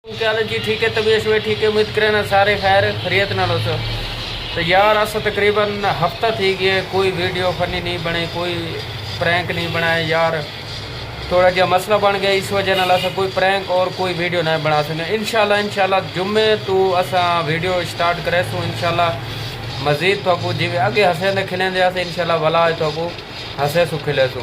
क्या हाल है जी? ठीक है, तबीयत में ठीक है, उम्मीद करें ना सारे खैर खरीत ना लो। तो यार अस तकरीबन हफ्ता थी गया कोई वीडियो फनी नहीं बने, कोई प्रैंक नहीं बनाए यार। थोड़ा जहा मसला बन गया, इस वजह नाल अस कोई प्रैंक और कोई वीडियो नहीं बना सकें। इंशाल्लाह जुम्मे तो असा वीडियो स्टार्ट करे सो इंशाल्लाह मजीद तो जिमें अगे हसेंदे खिलेंदे इंशाल्लाह वला तो हसे सु खिले सू।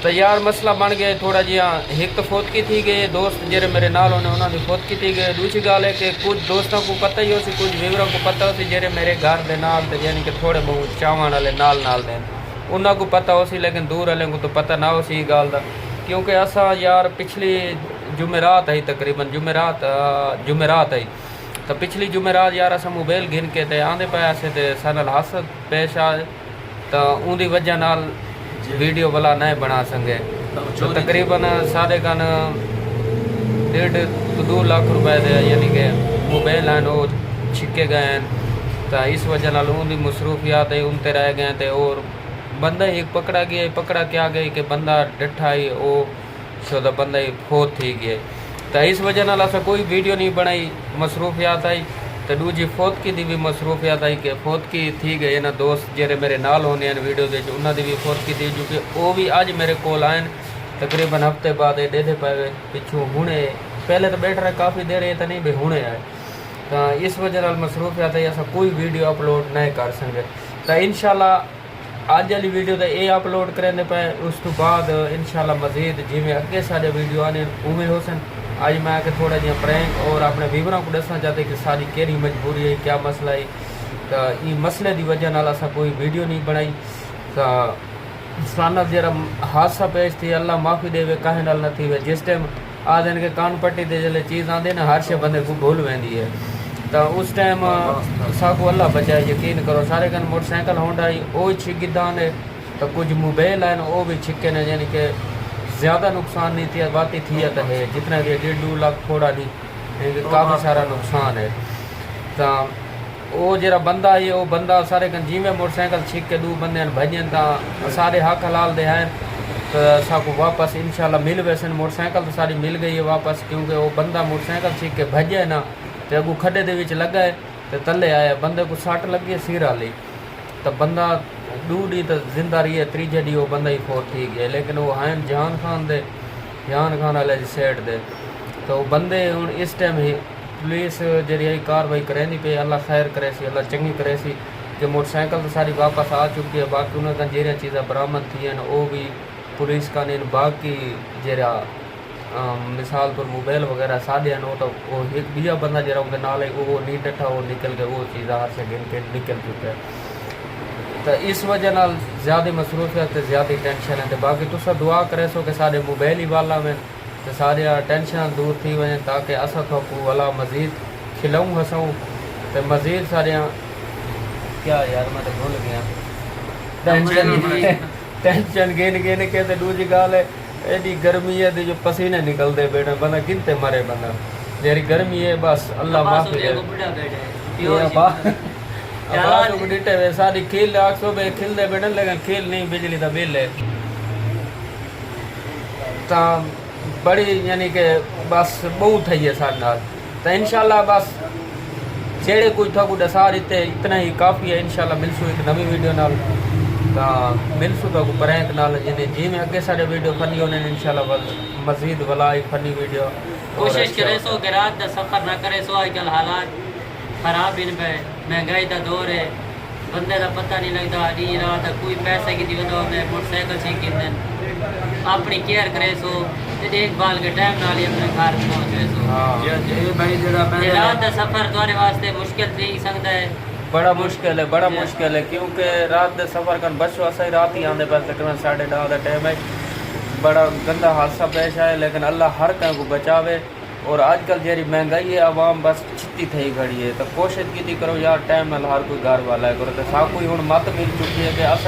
तो यार मसला बन गया थोड़ा जिहा, एक तो फौतकी थी गई दोस्त जेरे मेरे नाल होने उन्होंने फौतकी थी गई। दूसरी गाल है कि कुछ दोस्तों को पता ही हो सी, कुछ व्यूअरों को पता हो सी जेरे मेरे घर के नाल यानी कि थोड़े बहुत चावण वाले नाल देन उन्होंने को पता हो सी, लेकिन दूर वाले को तो पता ना हो सी गाल का। क्योंकि असा यार पिछली जुमेरात आई, तकरीबन जुमेरात आई तो पिछली जुमेरात यार अस मोबाइल गिन के ते आंदे पाए तो सानल हादसा पेश आए, तो उनकी वजह नाल वीडियो वाला नहीं बना सके। तो तकरीबन साढ़े कन 1.5 लाख रुपए दे यानी कि मोबाइल हैं वो छिके गए हैं। तो इस वजह नाल उनकी मसरूफियात है उनते रह गए थे। और बंदा एक पकड़ा गया, पकड़ा क्या गई कि बंदा डिठा ही वो सो बंदा ही फौत थी गया। तो इस वजह नाल अस कोई वीडियो नहीं बनाई, मसरूफियात आई। तो दूजी फौतकी की भी मसरूफियात आई कि फौतकी थी गई ना दोस्त जेरे मेरे नाल होने वीडियो के उन्होंने भी फौतकी थी, जो कि वो भी अज मेरे को आए तकरीबन हफ्ते बाद डेढ़े पे पिछू हुणे। पहले तो बैठ रहे काफ़ी देर ये तो नहीं भी हुणे आए। तो इस वजह नाल मसरूफियात आई, अस कोई वीडियो अपलोड नहीं कर सके। तो इंशाल्लाह अज वाली वीडियो तो ये अपलोड करेंगे पे, उस तो बाद इंशाल्लाह मजीद जिमें अगे सारे वीडियो आने उमें हो सन। आज मैं आके थोड़ा जिहा प्रैंक और अपने व्यूअरों को दसना चाहते कि सारी केड़ी मजबूरी है, क्या मसला है। तो ये मसले की वजह नाल असा कोई वीडियो नहीं बनाई। तो सानल जरा हादसा पेश थी, अल्लाह माफ़ी देवे कहे नाल न थी वे। जिस टाइम आदन के कान पट्टी दे जल्द चीज़ आते ना हर शे बंदे को भूल वेंदी है। तो उस टाइम साकू अल्लाह बचाए, यकीन करो सारे कन मोटरसाइकिल होंडा वो छिगिदा ने, तो कुछ मोबाइल हैं वो भी छिके ने, यानी कि ज़्यादा नुकसान नहीं थी बाती थी तो है जितना भी 1.5 लाख थोड़ा नहीं, काफ़ी सारा नुकसान है। तो वो जरा बंदा है वो बंदा सारे कन जिमें मोटरसाइकिल छिक के 2 बंदे भजन तो सारे हक हलाल दे हैं। तो साकू वापस इंशाल्लाह मिल वैसे मोटरसाइकिल तो सारी मिल गई है वापस, क्योंकि वो बंदा मोटरसाइकिल छिक के भजे ना तो अगू खड्डे दे विच लगा है तो तले आया, बंदे को सट लगी है सिर वाली। तो बंदा 2 डी तो जिंदा रही है, तीजे डी वो बंदा ही फौत थी गया। लेकिन वो हैं जहान खान वाले सेठ दे। तो बंदे हूँ इस टाइम ही पुलिस जी कार्रवाई करें पे, अल्लाह खैर करे सी, अल्लाह चंगी करे सी कि मोटरसाइकिल तो सारी वापस आ चुकी है। बाकी उन्होंने जरिया चीज़ें बरामद थी हैं वो भी पुलिस का नहीं। बाकी जरा मिसाल पर मोबाइल वगैरह सादे हैं वो तो वो एक बीजा बंदा जरा उनके नाल है वो नहीं डटा, वो निकल के वो चीज़ हर से गिन के निकल चुका है। तो इस वजह नाल ज़्यादा मसरूफियत ज़्यादा टेंशन है। तो बाकी तुस दुआ करे सो कि सारे मोबाइल ही वाला में तो सारे टेंशन दूर थी वजह, ताकि अस थोकू वाला मजीद खिलाऊँ हंसूँ तो मजीद सारे क्या यार मैं तो भूल गया टेंशन गिन के। तो दूसरी गाल है एडी गर्मी है जो पसीने निकलते बैठे बंदा गिनते मरे बंदा जेरी गर्मी है। बस अल्लाह माफी है सारी खिल सुबह खिलते बैठे, लेकिन खिल नहीं बिजली का बिल है। तो बड़ी यानी कि बस बहुत है सारे नाल। तो इंशाल्लाह बस जेड़े कुछ था दसा इतने इतना ही काफ़ी है। इंशाल्लाह मिलसू एक नवी वीडियो नाल, तो मिलसू तो प्रैंक नाल जिमें अगे सारे वीडियो फनी होने इंशाल्लाह मजीद वाला एक फनी वीडियो कोशिश करे सो कि रात का सफ़र ना करे सो। आजकल हालात खराब इन पे, महंगाई का दौर है, बंदे का पता नहीं लगता दी रात कोई पैसे की वजह में मोटरसाइकिल सीख अपनी केयर करे सो, देखभाल के टाइम नाल ही अपने घर पहुँचे सो। रात का सफ़र तुम्हारे वास्ते मुश्किल थी सकता है, बड़ा मुश्किल है क्योंकि रात के सफ़र कर बसो अस रात ही आते पास तकरीबन 9:30 का टाइम है। बड़ा गंदा हादसा पेश आए, लेकिन अल्लाह हर कहीं को बचावे। और आजकल जी महंगाई है आवाम बस छित्ती थी खड़ी है। तो कोशिश की करो यार टाइम नाल हर कोई घर वाला है करो। तो साकू ही हूँ मत मिल चुकी है कि अस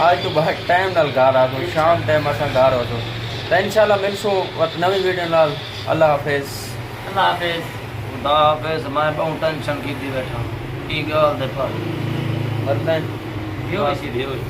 आज तो बहुत टाइम नाल घर आ गो, शाम टाइम अस घर हो तो इंशाल्लाह मिलसो नवी वीडियो नाल। अल्लाह हाफिज़। अल्लाह हाफिज़। खुदा हाफिज़। मैं बहुत टेंशन की बैठा की गल दे पर वरना यो सीधी हुई